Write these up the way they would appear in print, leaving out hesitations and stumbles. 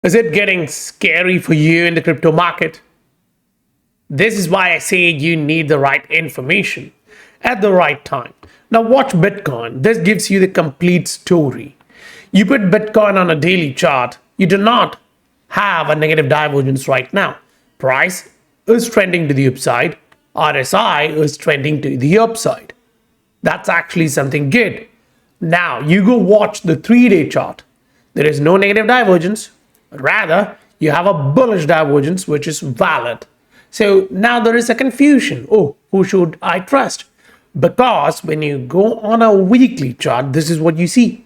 Is it getting scary for you in the crypto market? This is why I say you need the right information at the right time. Now watch Bitcoin. This gives you the complete story. You put Bitcoin on a daily chart, you do not have a negative divergence right now. Price is trending to the upside. RSI is trending to the upside. That's actually something good. Now you go watch the 3-day chart. There is no negative divergence. Rather, you have a bullish divergence which is valid. So now there is a confusion. Oh, who should I trust? Because when you go on a weekly chart, this is what you see.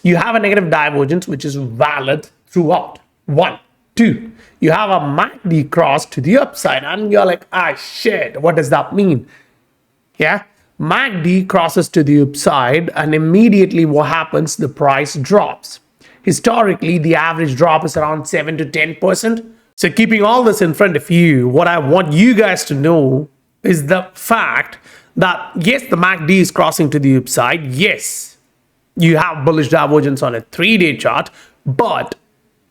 You have a negative divergence which is valid throughout. 1, 2. You have a MACD cross to the upside and you're like, shit, what does that mean? Yeah, MACD crosses to the upside and immediately what happens? The price drops. Historically, the average drop is around 7 to 10%. So keeping all this in front of you, what I want you guys to know is the fact that yes, the MACD is crossing to the upside. Yes, you have bullish divergence on a 3-day chart, but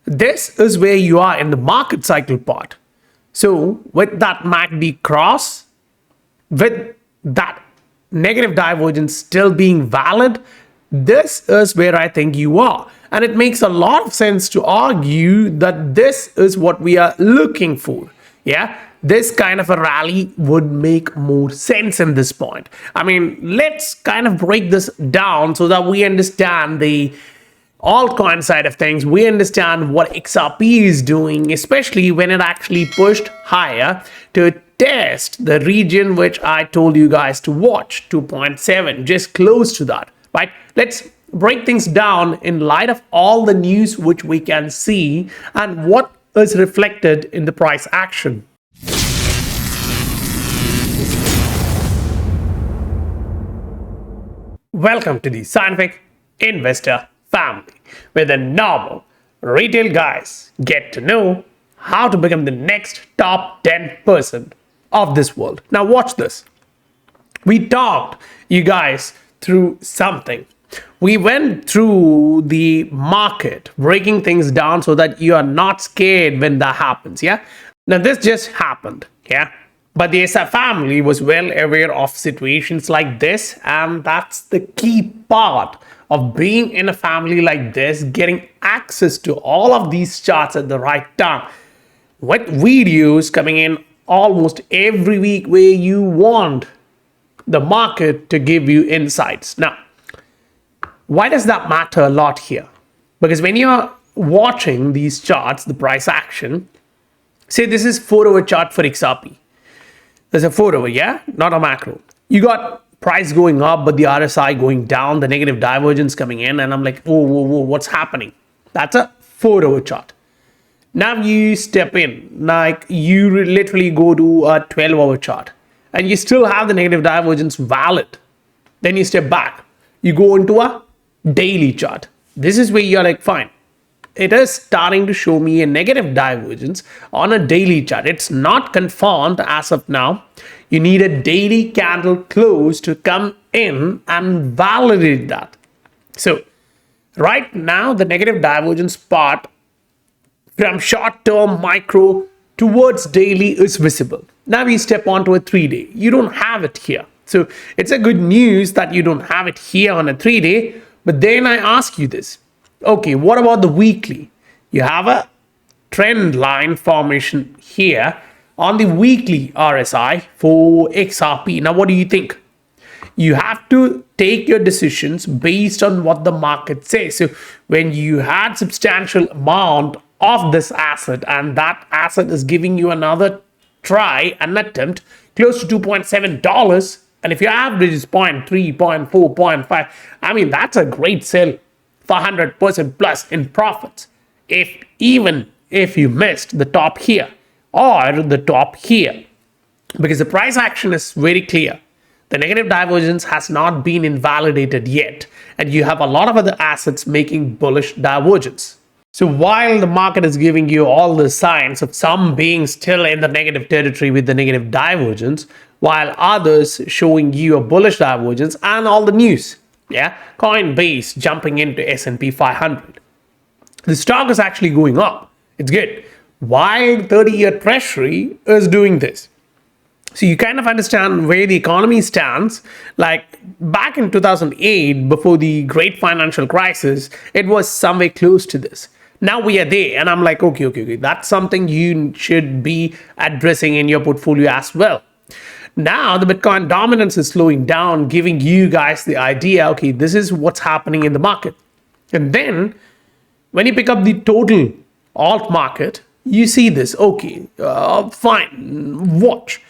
this is where you are in the market cycle part. So with that MACD cross, with that negative divergence still being valid, this is where I think you are. And it makes a lot of sense to argue that this is what we are looking for. Yeah, this kind of a rally would make more sense in this point. I mean, let's kind of break this down so that we understand the altcoin side of things. We understand what XRP is doing, especially when it actually pushed higher to test the region which I told you guys to watch, 2.7, just close to that, right? Let's break things down in light of all the news which we can see and what is reflected in the price action. Welcome to the Scientific Investor family, where the normal retail guys get to know how to become the next top 10% of this world. Now watch this. We talked you guys through something. We went through the market, breaking things down so that you are not scared when that happens, yeah? Now this just happened, yeah? But the SI family was well aware of situations like this, and that's the key part of being in a family like this, getting access to all of these charts at the right time, with videos coming in almost every week where you want the market to give you insights. Now, why does that matter a lot here? Because when you're watching these charts, the price action, say this is 4-hour chart for XRP. There's a 4-hour, yeah? Not a macro. You got price going up, but the RSI going down, the negative divergence coming in, and I'm like, whoa, what's happening? That's a 4-hour chart. Now you step in, like you literally go to a 12-hour chart, and you still have the negative divergence valid. Then you step back. You go into a daily chart. This is where you're like, fine. It is starting to show me a negative divergence on a daily chart. It's not confirmed as of now. You need a daily candle close to come in and validate that. So right now, the negative divergence part from short-term micro towards daily is visible. Now we step onto a 3-day. You don't have it here. So it's a good news that you don't have it here on a 3-day. But then I ask you this. Okay, what about the weekly? You have a trend line formation here on the weekly RSI for XRP. Now, what do you think? You have to take your decisions based on what the market says. So when you had substantial amount of this asset and that asset is giving you another try, an attempt close to $2.7, and if your average is 0.3, 0.4, 0.5, I mean, that's a great sell for 100% plus in profits. Even if you missed the top here or the top here, because the price action is very clear. The negative divergence has not been invalidated yet, and you have a lot of other assets making bullish divergence. So while the market is giving you all the signs of some being still in the negative territory with the negative divergence, while others showing you a bullish divergence and all the news, yeah, Coinbase jumping into S&P 500. The stock is actually going up. It's good. While 30-year treasury is doing this. So you kind of understand where the economy stands. Like back in 2008, before the great financial crisis, it was somewhere close to this. Now we are there, and I'm like, okay. That's something you should be addressing in your portfolio as well. Now the Bitcoin dominance is slowing down, giving you guys the idea, okay, this is what's happening in the market. And then when you pick up the total alt market, you see this, okay, fine, watch.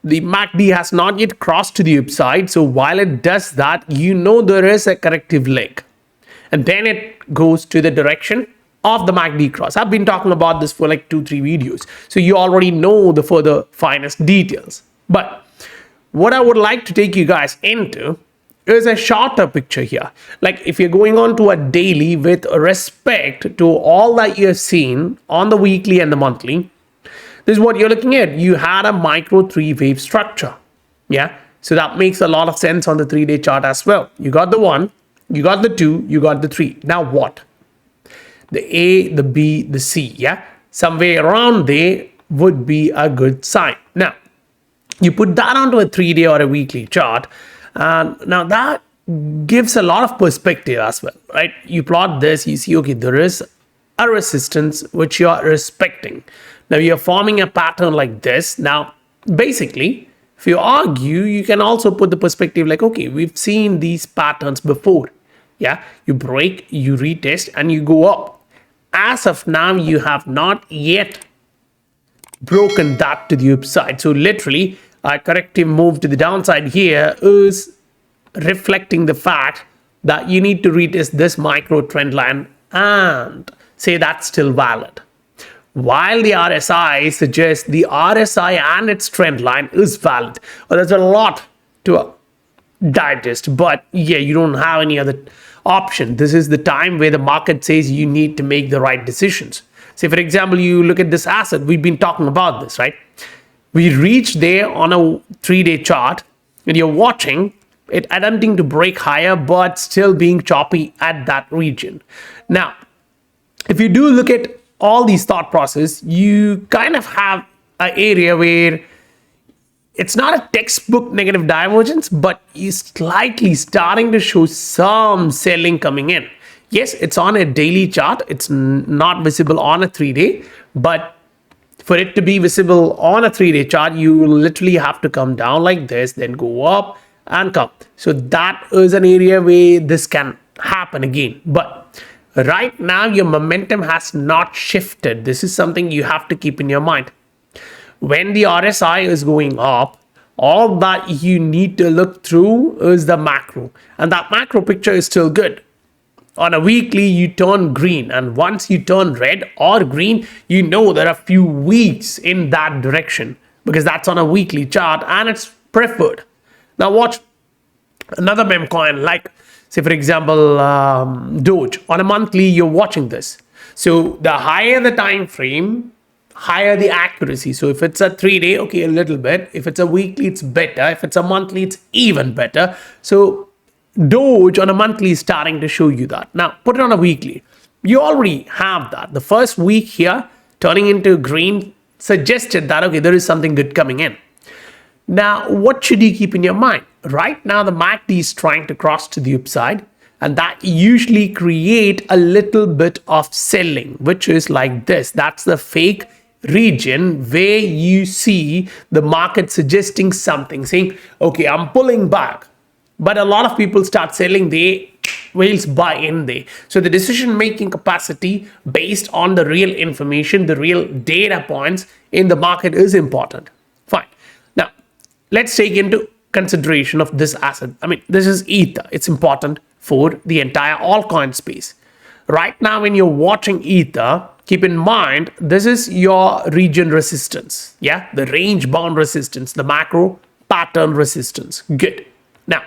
The MACD has not yet crossed to the upside. So while it does that, you know there is a corrective leg. And then it goes to the direction of the MACD cross. I've been talking about this for like 2-3 videos. So you already know the further finest details. But what I would like to take you guys into is a shorter picture here. Like if you're going on to a daily with respect to all that you've seen on the weekly and the monthly, this is what you're looking at. You had a micro 3-wave structure. Yeah. So that makes a lot of sense on the 3-day chart as well. You got the 1, you got the 2, you got the 3. Now what? The A, the B, the C. Yeah. Somewhere around there would be a good sign. Now, you put that onto a 3-day or a weekly chart. And now that gives a lot of perspective as well, right? You plot this, you see, okay, there is a resistance which you are respecting. Now you're forming a pattern like this. Now, basically, if you argue, you can also put the perspective like, okay, we've seen these patterns before. Yeah, you break, you retest, and you go up. As of now, you have not yet broken that to the upside. So literally, a corrective move to the downside here is reflecting the fact that you need to retest this micro trend line and say that's still valid. While the RSI suggests the RSI and its trend line is valid. Well, there's a lot to digest, but yeah, you don't have any other option. This is the time where the market says you need to make the right decisions. Say, for example, you look at this asset. We've been talking about this, right? We reached there on a 3-day chart, and you're watching it attempting to break higher, but still being choppy at that region. Now, if you do look at all these thought process, you kind of have an area where it's not a textbook negative divergence, but is slightly starting to show some selling coming in. Yes, it's on a daily chart. It's not visible on a 3-day, but for it to be visible on a 3-day chart, you literally have to come down like this, then go up and come. So that is an area where this can happen again. But right now, your momentum has not shifted. This is something you have to keep in your mind. When the RSI is going up, all that you need to look through is the macro. And that macro picture is still good. On a weekly, you turn green. And once you turn red or green, you know there are a few weeks in that direction because that's on a weekly chart and it's preferred. Now watch another meme coin like, say, for example, Doge. On a monthly, you're watching this. So the higher the time frame, higher the accuracy. So if it's a 3-day, okay, a little bit. If it's a weekly, it's better. If it's a monthly, it's even better. So Doge on a monthly is starting to show you that. Now, put it on a weekly. You already have that. The first week here, turning into green, suggested that, okay, there is something good coming in. Now, what should you keep in your mind? Right now, the MACD is trying to cross to the upside, and that usually create a little bit of selling, which is like this. That's the fake region where you see the market suggesting something, saying, okay, I'm pulling back. But a lot of people start selling, they whales buy in there. So the decision-making capacity based on the real information, the real data points in the market is important. Fine. Now, let's take into consideration of this asset. I mean, this is Ether. It's important for the entire altcoin space. Right now, when you're watching Ether, keep in mind, this is your region resistance. Yeah, the range bound resistance, the macro pattern resistance. Good. Now,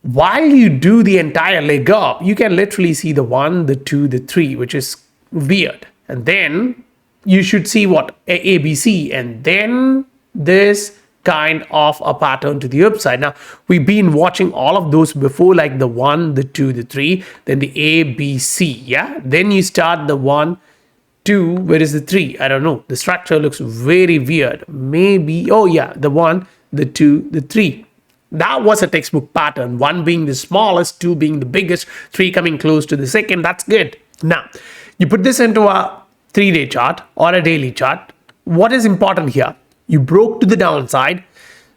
while you do the entire leg up, you can literally see the 1, the 2, the 3, which is weird. And then you should see what? ABC. And then this kind of a pattern to the upside. Now, we've been watching all of those before, like the 1, the 2, the 3, then the A, B, C, yeah? Then you start the 1, 2, where is the 3? I don't know. The structure looks very weird. Maybe, oh yeah, the 1, the 2, the 3. That was a textbook pattern. 1 being the smallest, 2 being the biggest, 3 coming close to the second. That's good. Now, you put this into a 3-day chart or a daily chart. What is important here? You broke to the downside,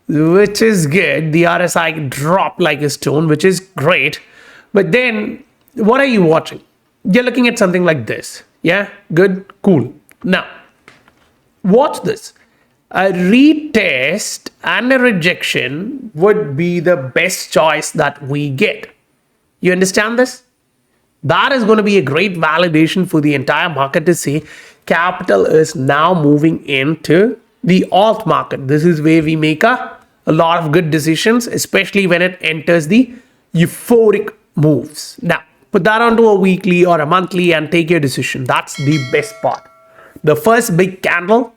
which is good. The RSI dropped like a stone, which is great. But then, what are you watching? You're looking at something like this. Yeah, good, cool. Now, watch this. A retest and a rejection would be the best choice that we get. You understand this? That is going to be a great validation for the entire market to say capital is now moving into the alt market. This is where we make a lot of good decisions, especially when it enters the euphoric moves. Now, put that onto a weekly or a monthly and take your decision. That's the best part. The first big candle,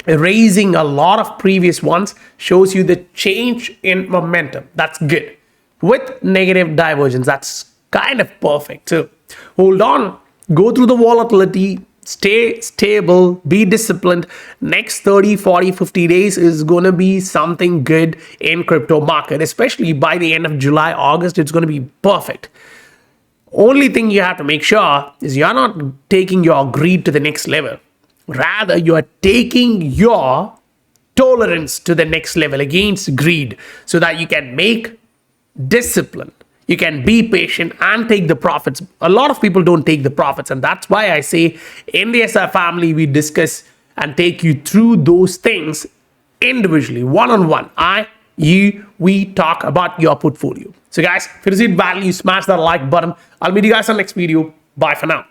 raising a lot of previous ones, shows you the change in momentum. That's good. With negative divergence, that's kind of perfect. So hold on, go through the volatility, stay stable, be disciplined. Next 30, 40, 50 days is going to be something good in crypto market, especially by the end of July, August, it's going to be perfect. Only thing you have to make sure is you're not taking your greed to the next level. Rather, you are taking your tolerance to the next level against greed so that you can make discipline. You can be patient and take the profits. A lot of people don't take the profits, and that's why I say in the SR family, we discuss and take you through those things individually, one-on-one. We talk about your portfolio. So guys, if you received value, smash that like button. I'll meet you guys on the next video. Bye for now.